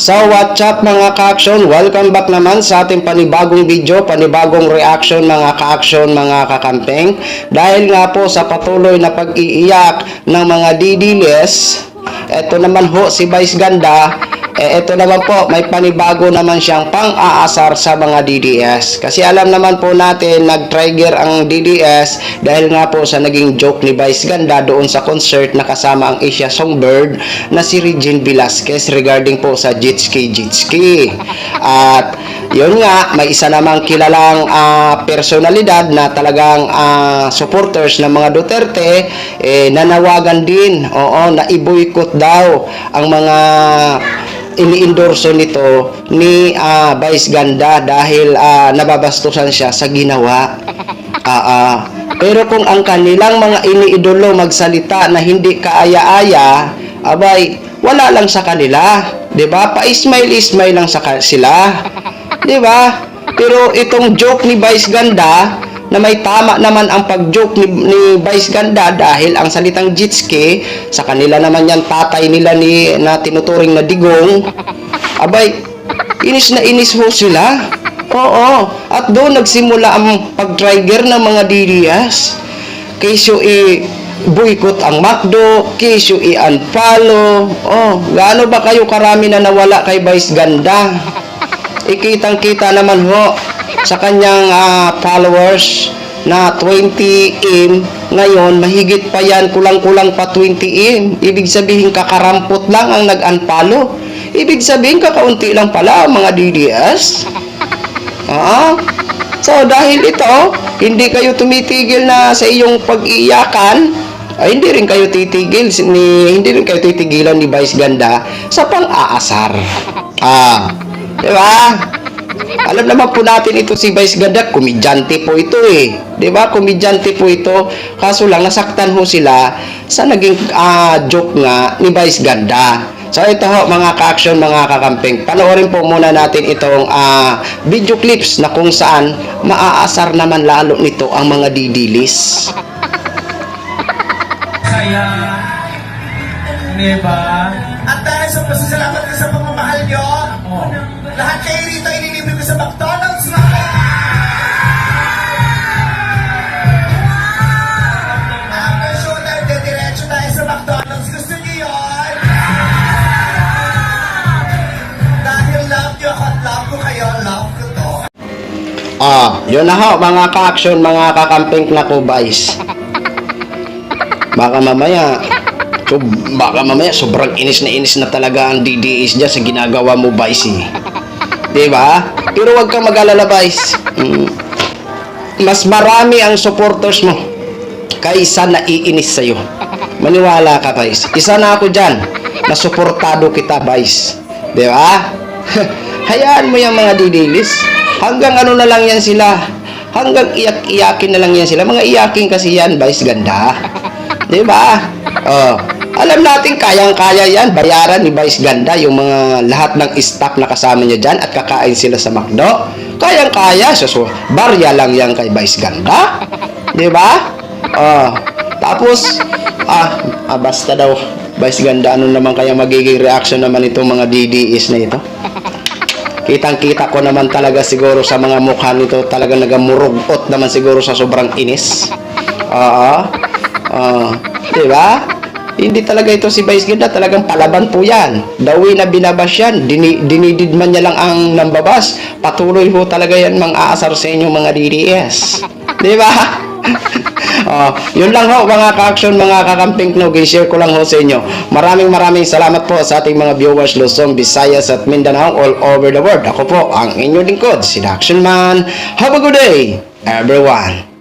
So what's up mga ka-action? Welcome back naman sa ating panibagong video, panibagong reaction mga ka-action, mga kakampeng. Dahil nga po sa patuloy na pag-iiyak ng mga didiles, eto naman ho si Vice Ganda. Ito naman po, may panibago naman siyang pang-aasar sa mga DDS. Kasi alam naman po natin, nag-trigger ang DDS dahil nga po sa naging joke ni Vice Ganda doon sa concert na kasama ang Asia Songbird na si Regine Velasquez regarding po sa Jitski. At yun nga, may isa namang kilalang personalidad na talagang supporters ng mga Duterte, nanawagan din, na i-boycott daw ang mga ini-endorso nito ni Vice Ganda dahil nababastusan siya sa ginawa. Pero kung ang kanilang mga iniidolo magsalita na hindi kaaya-aya, abay, wala lang sa kanila. 'Di ba? Pa-smile-smile lang sila. 'Di ba? Pero itong joke ni Vice Ganda, na may tama naman ang pag-joke ni Vice Ganda dahil ang salitang Jitski, sa kanila naman yan tatay nila na tinuturing na digong, abay, inis na inis ho sila. Oo, at doon nagsimula ang pag-trigger ng mga DDS. Kesyo boycott ang McDo, kesyo unfollow. Gaano ba kayo karami na nawala kay Vice Ganda? Ikitang-kita naman ho sa kanyang followers na 20M, ngayon mahigit pa yan, kulang-kulang pa 20M. Ibig sabihin kakarampot lang ang nag-unfollow. Ibig sabihin kakaunti lang pala ang mga DDS. So dahil ito, hindi kayo tumitigil na sa iyong pag-iyakan, hindi rin kayo titigilan ni Vice Ganda sa pang-aasar. Diba? Alam naman po natin ito si Vice Ganda, komedyante po ito eh. 'Di ba? Komedyante po ito. Kaso lang nasaktan ho sila sa naging joke nga ni Vice Ganda. So ito ho mga ka-action, mga kakampeng. Panoorin po muna natin itong video clips na kung saan maaasar naman lalo nito ang mga didilis. Kaya, diba? At dahil sa pasasalamat sa pagmamahal nyo, lahat kayo rito inilibre ko sa McDonald's na. After showtime, diretso tayo sa McDonald's. Gusto nyo yun? Dahil love nyo ako at love ko kayo, love ko to. Yun na ho mga ka-action, mga kakamping na ko, Vice. Baka mamaya sobrang inis na talaga ang DDS dyan sa ginagawa mo, Vice. Diba? Pero wag kang mag-alala, Vice. Mas marami ang supporters mo kaysa naiinis sa'yo. Maniwala ka, Vice. Isa na ako dyan na suportado kita, Vice. Diba? Hayaan mo yung mga didilis. Hanggang ano na lang yan sila. Hanggang iyak-iyakin na lang yan sila. Mga iyakin kasi yan, Vice Ganda. Diba? Alam natin kayang-kaya yan, bayaran ni Vice Ganda yung mga lahat ng staff na kasama niya dyan at kakain sila sa McDo. Kayang-kaya, so barya lang yan kay Vice Ganda. Diba? Tapos, basta daw, Vice Ganda, ano naman kaya magiging reaction naman itong mga DDS na ito? Kitang-kita ko naman talaga siguro sa mga mukha nito, talagang nagamurugot naman siguro sa sobrang inis. Diba? Hindi talaga ito si Vice Ganda, talagang palaban po yan. The way na binabas yan, dinididman niya lang ang nambabas. Patuloy po talaga yan mang-aasar sa inyo mga DDS. Diba? Yun lang ho mga ka-action, mga kakamping no, share ko lang ho sa inyo. Maraming salamat po sa ating mga viewers Luzon, Visayas at Mindanao all over the world. Ako po ang inyong lingkod, si Action Man. Have a good day, everyone.